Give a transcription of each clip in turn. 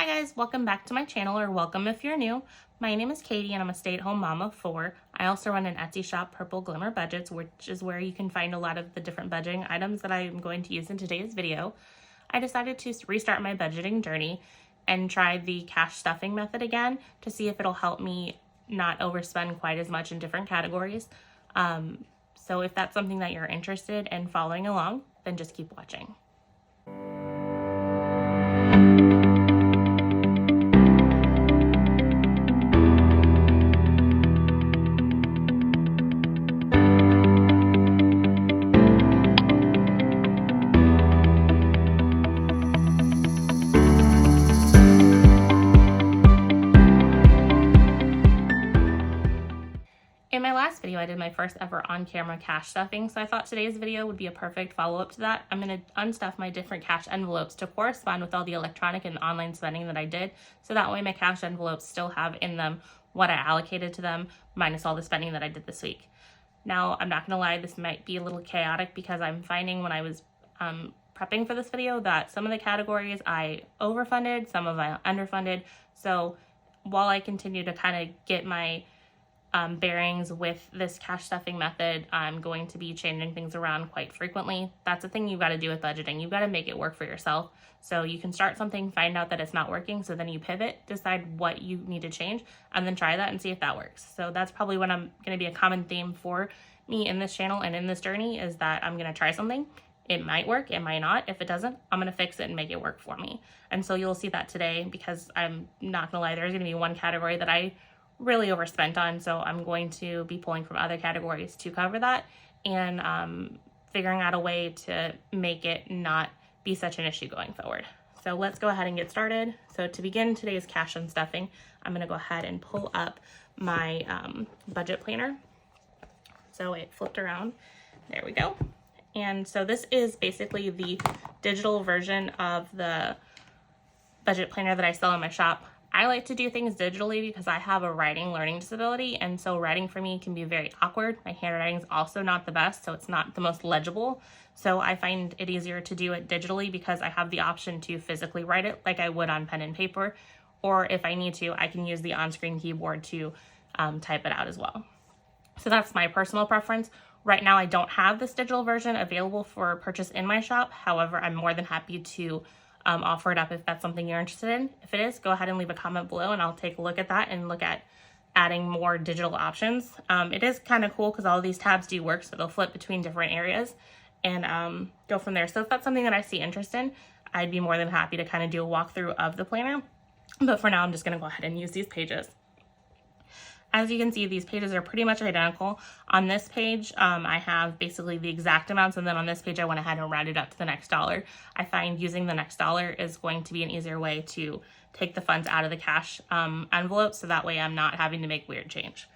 guys, welcome back to my channel, or welcome if you're new. My name is Katie and I'm a stay-at-home mom of 4. I also run an Etsy shop, Purple Glimmer Budgets, which is where you can find a lot of the different budgeting items that I'm going to use in today's video. I decided to restart my budgeting journey and try the cash stuffing method again to see if it'll help me not overspend quite as much in different categories. So if that's something that you're interested in following along, then just keep watching. In my last video, I did my first ever on-camera cash stuffing, so I thought today's video would be a perfect follow-up to that. I'm going to unstuff my different cash envelopes to correspond with all the electronic and online spending that I did, so that way my cash envelopes still have in them what I allocated to them, minus all the spending that I did this week. Now, I'm not going to lie, this might be a little chaotic because I'm finding when I was prepping for this video that some of the categories I overfunded, some of I underfunded, so while I continue to kind of get my bearings with this cash stuffing method, I'm going to be changing things around quite frequently. That's the thing you've got to do with budgeting. You've got to make it work for yourself. So you can start something, find out that it's not working, so then you pivot, decide what you need to change, and then try that and see if that works. So that's probably what I'm going to be a common theme for me in this channel and in this journey, is that I'm going to try something. It might work, it might not. If it doesn't, I'm going to fix it and make it work for me. And so you'll see that today, because I'm not going to lie, there's going to be one category that I really overspent on, so I'm going to be pulling from other categories to cover that and figuring out a way to make it not be such an issue going forward. So let's go ahead and get started. So to begin today's cash and stuffing, I'm going to go ahead and pull up my budget planner. So it flipped around. There we go. And so this is basically the digital version of the budget planner that I sell in my shop. I like to do things digitally because I have a writing learning disability, and so writing for me can be very awkward. My handwriting is also not the best, so it's not the most legible. So I find it easier to do it digitally because I have the option to physically write it like I would on pen and paper, or if I need to, I can use the on-screen keyboard to type it out as well. So that's my personal preference. Right now, I don't have this digital version available for purchase in my shop. However, I'm more than happy to offer it up if that's something you're interested in. If it is, go ahead and leave a comment below and I'll take a look at that and look at adding more digital options. It is kind of cool because all of these tabs do work, so they'll flip between different areas and go from there. So if that's something that I see interest in, I'd be more than happy to kind of do a walkthrough of the planner. But for now, I'm just going to go ahead and use these pages. As you can see, these pages are pretty much identical. On this page, I have basically the exact amounts, and then on this page, I went ahead and rounded up to the next dollar. I find using the next dollar is going to be an easier way to take the funds out of the cash envelope, so that way I'm not having to make weird change.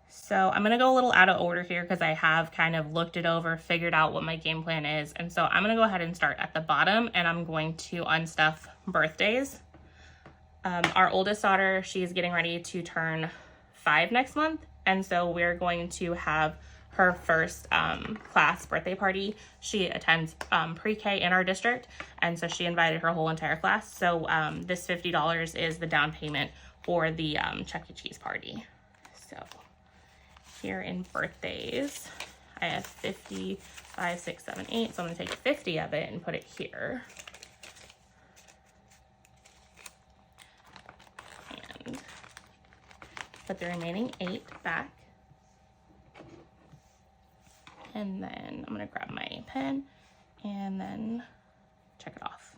So I'm going to go a little out of order here because I have kind of looked it over, figured out what my game plan is, and so I'm going to go ahead and start at the bottom, and I'm going to unstuff birthdays. Our oldest daughter, she's getting ready to turn 5 next month, and so we're going to have her first class birthday party. She attends pre-K in our district, and so she invited her whole entire class. So this $50 is the down payment for the Chuck E. Cheese party. So here in birthdays, I have 50, 5, 6, 7, 8, so I'm going to take 50 of it and put it here. Put the remaining 8 back. And then I'm gonna grab my pen and then check it off.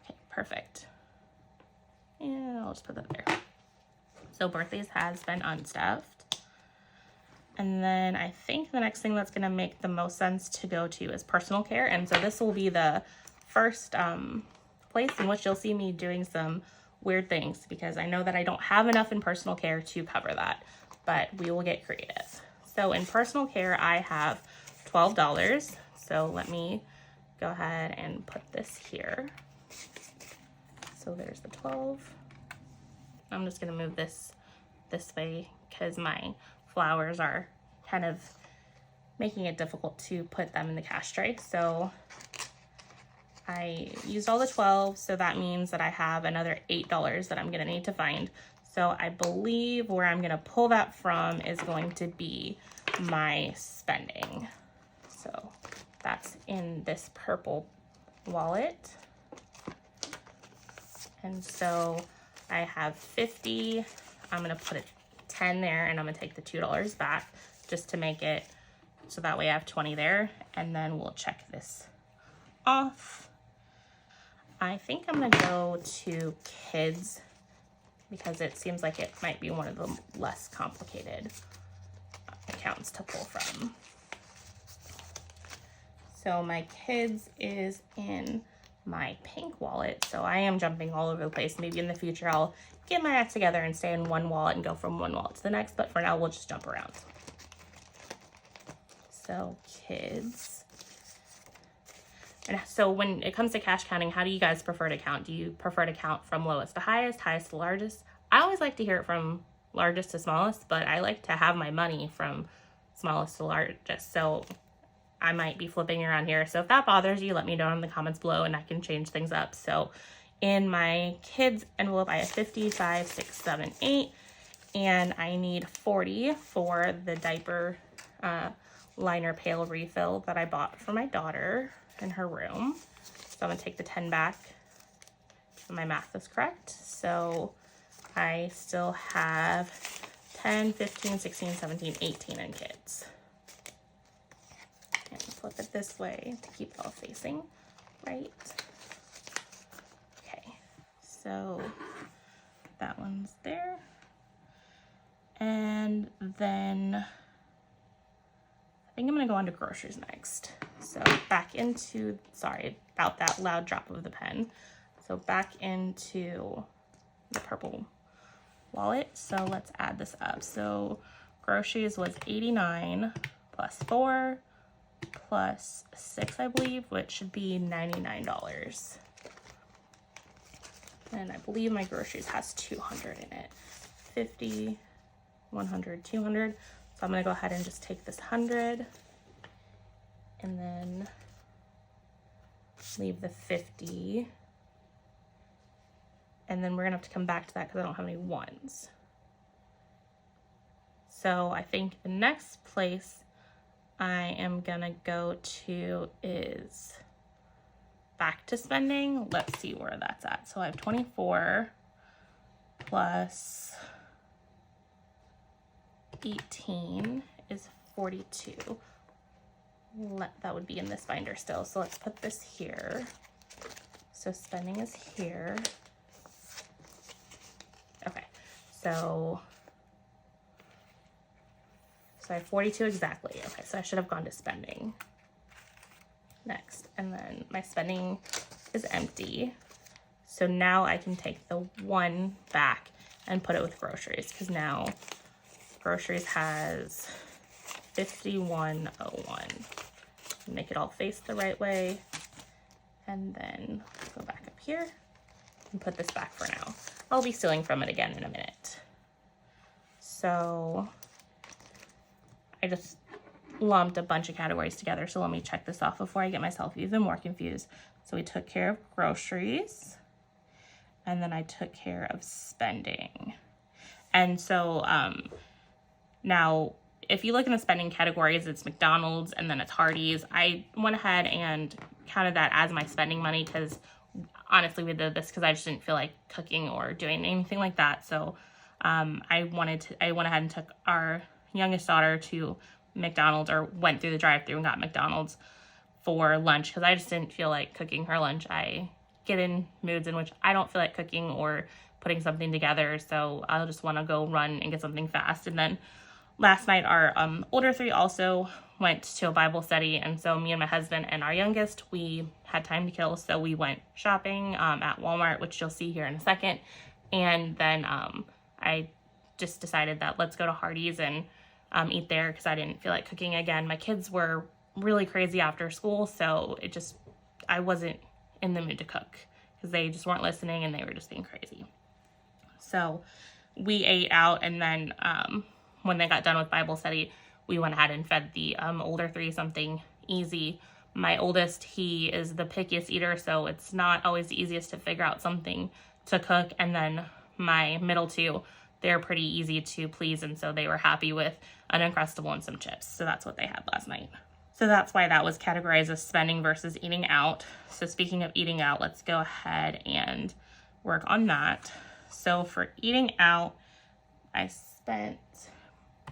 Okay, perfect. And I'll just put that there. So birthdays has been unstuffed. And then I think the next thing that's gonna make the most sense to go to is personal care. And so this will be the first place in which you'll see me doing some weird things, because I know that I don't have enough in personal care to cover that, but we will get creative. So in personal care, I have $12. So let me go ahead and put this here. So there's the 12. I'm just gonna move this way because my flowers are kind of making it difficult to put them in the cash tray. So I used all the 12, so that means that I have another $8 that I'm gonna need to find. So I believe where I'm gonna pull that from is going to be my spending. So that's in this purple wallet. And so I have 50, I'm gonna put a 10 there, and I'm gonna take the $2 back just to make it so that way I have 20 there, and then we'll check this off. I think I'm gonna go to kids because it seems like it might be one of the less complicated accounts to pull from. So my kids is in my pink wallet, so I am jumping all over the place. Maybe in the future I'll get my act together and stay in one wallet and go from one wallet to the next, but for now we'll just jump around. So kids. And so when it comes to cash counting, how do you guys prefer to count? Do you prefer to count from lowest to highest, highest to largest? I always like to hear it from largest to smallest, but I like to have my money from smallest to largest. So I might be flipping around here. So if that bothers you, let me know in the comments below and I can change things up. So in my kids envelope, I have 50, 5, 6, 7, 8, and I need 40 for the diaper liner pail refill that I bought for my daughter in her room. So I'm gonna take the 10 back if my math is correct. So I still have 10, 15, 16, 17, 18 in kids. And flip it this way to keep it all facing right. Okay, so that one's there. And then I think I'm gonna go on to groceries next. So back into, sorry about that loud drop of the pen. So back into the purple wallet. So let's add this up. So groceries was 89 plus 4 plus 6, I believe, which should be $99. And I believe my groceries has 200 in it. 50, 100, 200. So I'm gonna go ahead and just take this 100 and then leave the 50. And then we're gonna have to come back to that because I don't have any ones. So I think the next place I am gonna go to is back to spending. Let's see where that's at. So I have 24 plus 18 is 42. That would be in this binder still. So let's put this here. So spending is here. Okay, so I have 42 exactly. Okay, so I should have gone to spending next. And then my spending is empty. So now I can take the 1 back and put it with groceries, because now groceries has 5101. Make it all face the right way, and then go back up here and put this back for now. I'll be stealing from it again in a minute. So I just lumped a bunch of categories together, so let me check this off before I get myself even more confused. So we took care of groceries, and then I took care of spending. And so now if you look in the spending categories, it's McDonald's and then it's Hardee's. I went ahead and counted that as my spending money because honestly we did this because I just didn't feel like cooking or doing anything like that. So I went ahead and took our youngest daughter to McDonald's, or went through the drive-thru and got McDonald's for lunch because I just didn't feel like cooking her lunch. I get in moods in which I don't feel like cooking or putting something together, so I'll just want to go run and get something fast. And then last night, our older 3 also went to a Bible study, and so me and my husband and our youngest, we had time to kill, so we went shopping at Walmart, which you'll see here in a second. And then I just decided that let's go to Hardee's and eat there because I didn't feel like cooking again. My kids were really crazy after school, so I wasn't in the mood to cook because they just weren't listening and they were just being crazy. So we ate out, and then when they got done with Bible study, we went ahead and fed the older 3 something easy My oldest, he is the pickiest eater, so it's not always the easiest to figure out something to cook. And then my middle two, they're pretty easy to please, and so they were happy with an Uncrustable and some chips. So that's what they had last night. So that's why that was categorized as spending versus eating out. So speaking of eating out, let's go ahead and work on that. So for eating out, I spent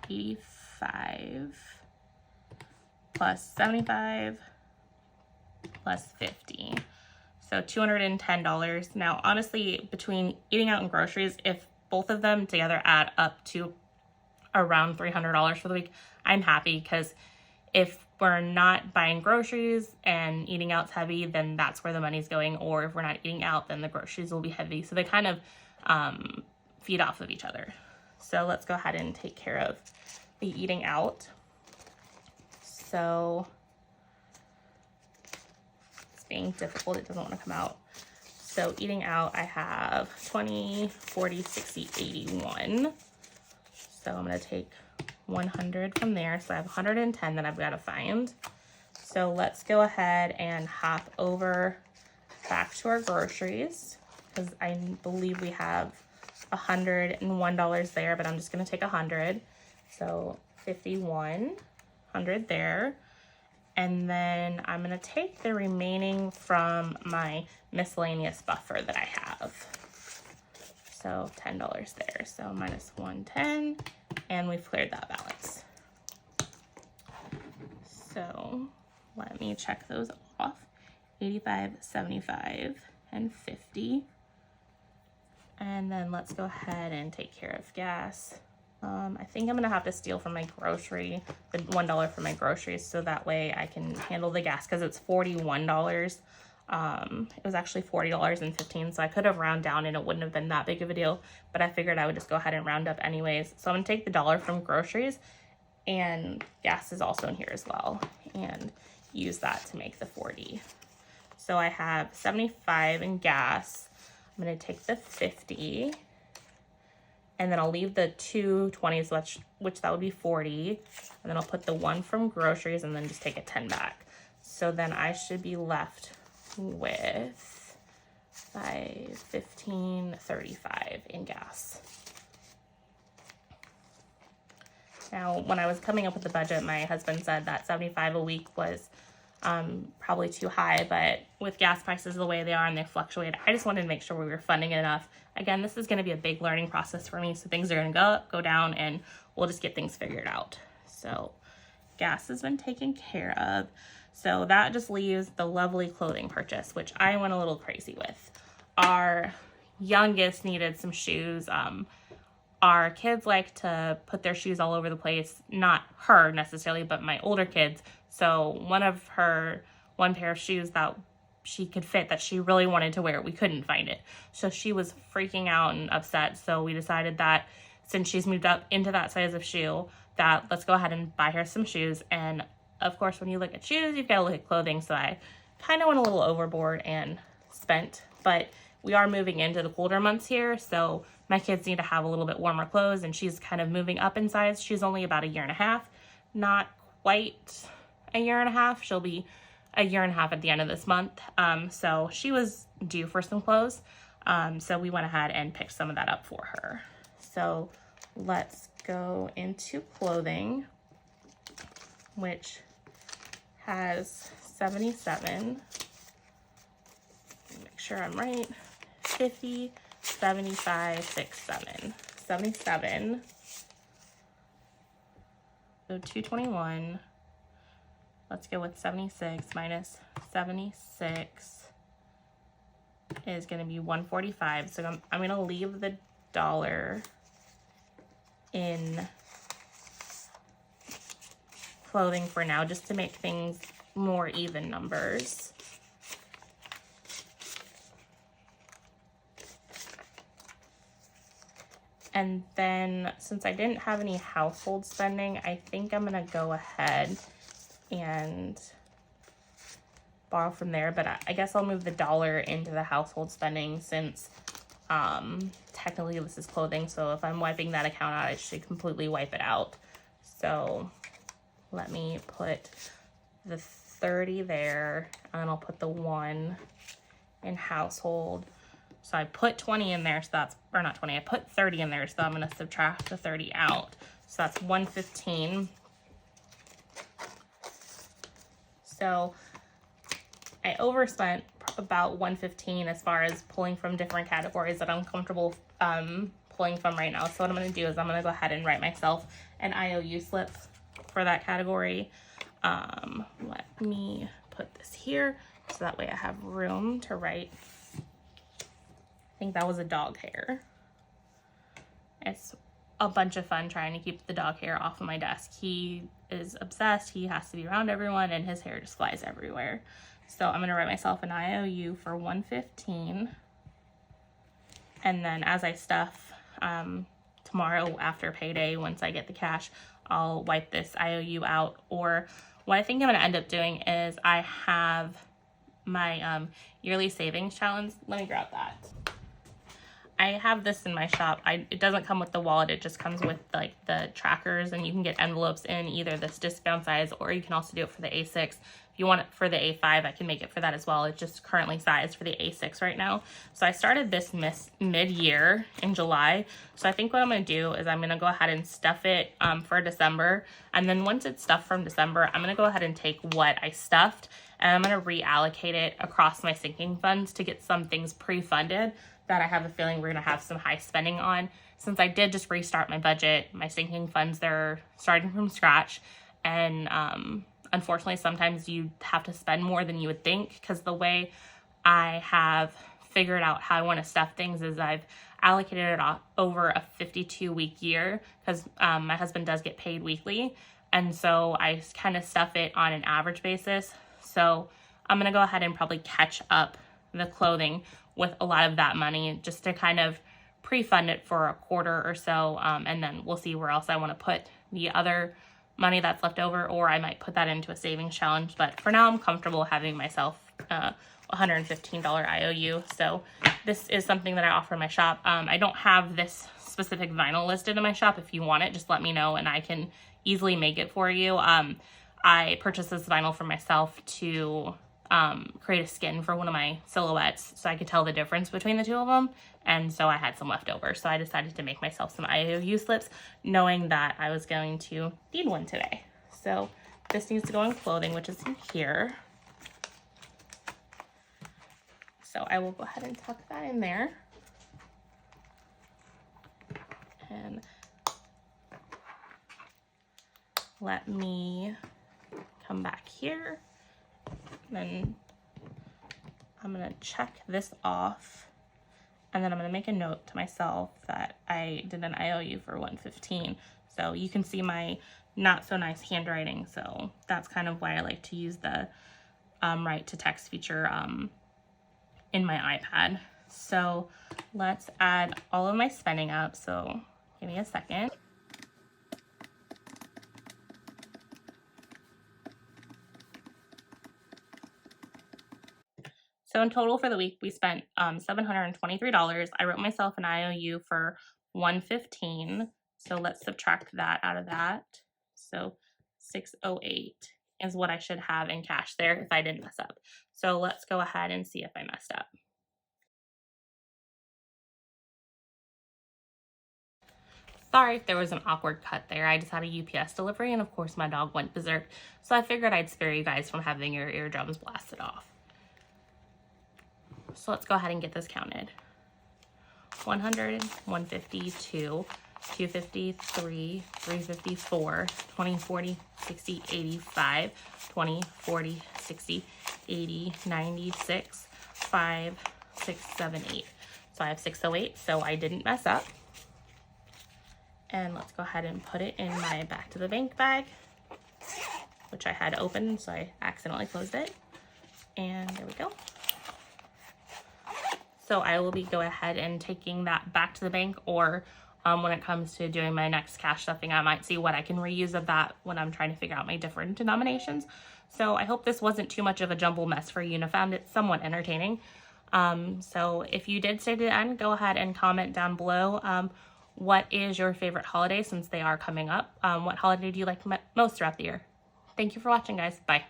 $85 plus $75 plus $50. So $210. Now, honestly, between eating out and groceries, if both of them together add up to around $300 for the week, I'm happy, because if we're not buying groceries and eating out's heavy, then that's where the money's going. Or if we're not eating out, then the groceries will be heavy. So they kind of feed off of each other. So let's go ahead and take care of the eating out. So it's being difficult. It doesn't want to come out. So eating out, I have 20, 40, 60, 81. So I'm going to take 100 from there. So I have 110 that I've got to find. So let's go ahead and hop over back to our groceries, because I believe we have $101 there, but I'm just going to take 100. So 51, 100 there. And then I'm going to take the remaining from my miscellaneous buffer that I have. So $10 there. So minus 110, and we've cleared that balance. So let me check those off. 85, 75, and 50. And then let's go ahead and take care of gas. I think I'm gonna have to steal from my grocery, the $1 for my groceries, so that way I can handle the gas, because it's $41. It was actually $40.15, so I could have rounded down and it wouldn't have been that big of a deal, but I figured I would just go ahead and round up anyways. So I'm gonna take the $1 from groceries, and gas is also in here as well, and use that to make the 40. So I have 75 in gas. I'm gonna take the 50, and then I'll leave the 2 20s, which that would be 40, and then I'll put the 1 from groceries and then just take a 10 back. So then I should be left with 5, 15, 35 in gas. Now, when I was coming up with the budget, my husband said that 75 a week was probably too high, but with gas prices the way they are and they fluctuate, I just wanted to make sure we were funding it enough. Again, this is going to be a big learning process for me, so things are going to go up, go down, and we'll just get things figured out. So gas has been taken care of. So that just leaves the lovely clothing purchase, which I went a little crazy with. Our youngest needed some shoes. Our kids like to put their shoes all over the place. Not her necessarily, but my older kids. So one pair of shoes that she could fit that she really wanted to wear, we couldn't find it. So she was freaking out and upset. So we decided that since she's moved up into that size of shoe, that let's go ahead and buy her some shoes. And of course, when you look at shoes, you've got to look at clothing. So I kind of went a little overboard and spent, but we are moving into the colder months here. So my kids need to have a little bit warmer clothes, and she's kind of moving up in size. She's only about 1.5 years, not quite 1.5 years. She'll be 1.5 years at the end of this month. So she was due for some clothes. So we went ahead and picked some of that up for her. So let's go into clothing, which has 77. Make sure I'm right. 50, 75, 6, 7. 77. So 221. Let's go with 76 minus 76 is going to be 145. So I'm going to leave the $1 in clothing for now, just to make things more even numbers. And then since I didn't have any household spending, I think I'm going to go ahead and borrow from there, but I guess I'll move the $1 into the household spending, since technically this is clothing, so if I'm wiping that account out, I should completely wipe it out. So let me put the 30 there, and then I'll put the 1 in household. So I put 20 in there, so that's, or not 20, I put 30 in there, so I'm gonna subtract the 30 out. So that's 115. So I overspent about 115 as far as pulling from different categories that I'm comfortable pulling from right now. So what I'm gonna do is I'm gonna go ahead and write myself an IOU slip for that category. Let me put this here so that way I have room to write. I think that was a dog hair. It's a bunch of fun trying to keep the dog hair off of my desk. He is obsessed. He has to be around everyone and his hair just flies everywhere. So I'm gonna write myself an IOU for 115. And then as I stuff tomorrow after payday, once I get the cash, I'll wipe this IOU out. Or what I think I'm gonna end up doing is I have my yearly savings challenge. Let me grab that. I have this in my shop. It doesn't come with the wallet, it just comes with like the trackers, and you can get envelopes in either this discount size, or you can also do it for the A6. If you want it for the A5, I can make it for that as well. It's just currently sized for the A6 right now. So I started this mid-year in July. So I think what I'm gonna do is I'm gonna go ahead and stuff it for December. And then once it's stuffed from December, I'm gonna go ahead and take what I stuffed and I'm gonna reallocate it across my sinking funds to get some things pre-funded that I have a feeling we're gonna have some high spending on. Since I did just restart my budget, my sinking funds, they're starting from scratch. And unfortunately, sometimes you have to spend more than you would think, because the way I have figured out how I wanna stuff things is I've allocated it off over a 52-week year, because my husband does get paid weekly. And so I kind of stuff it on an average basis. So I'm gonna go ahead and probably catch up the clothing with a lot of that money just to kind of pre-fund it for a quarter or so, and then we'll see where else I want to put the other money that's left over, or I might put that into a savings challenge. But for now, I'm comfortable having myself $115 IOU. So this is something that I offer in my shop. I don't have this specific vinyl listed in my shop. If you want it, just let me know and I can easily make it for you. I purchased this vinyl for myself to create a skin for one of my silhouettes so I could tell the difference between the two of them. And so I had some left over. So I decided to make myself some IOU slips, knowing that I was going to need one today. So this needs to go in clothing, which is in here. So I will go ahead and tuck that in there. And let me come back here. Then I'm gonna check this off, and then I'm gonna make a note to myself that I did an IOU for 115. So you can see my not so nice handwriting. So that's kind of why I like to use the write to text feature in my iPad. So let's add all of my spending up. So give me a second. So in total for the week, we spent $723. I wrote myself an IOU for $115. So let's subtract that out of that. So $608 is what I should have in cash there if I didn't mess up. So let's go ahead and see if I messed up. Sorry if there was an awkward cut there. I just had a UPS delivery, and of course my dog went berserk. So I figured I'd spare you guys from having your eardrums blasted off. So let's go ahead and get this counted. 100, 152, 250, 3, 354, 20, 40, 60, 85, 20, 40, 60, 80, 96, 5, 6, 7, 8. So I have 608, so I didn't mess up. And let's go ahead and put it in my back to the bank bag, which I had open, so I accidentally closed it. And there we go. So I will be going ahead and taking that back to the bank, or when it comes to doing my next cash stuffing, I might see what I can reuse of that when I'm trying to figure out my different denominations. So I hope this wasn't too much of a jumble mess for you and I found it somewhat entertaining. So if you did stay to the end, go ahead and comment down below. What is your favorite holiday, since they are coming up? What holiday do you like most throughout the year? Thank you for watching, guys. Bye.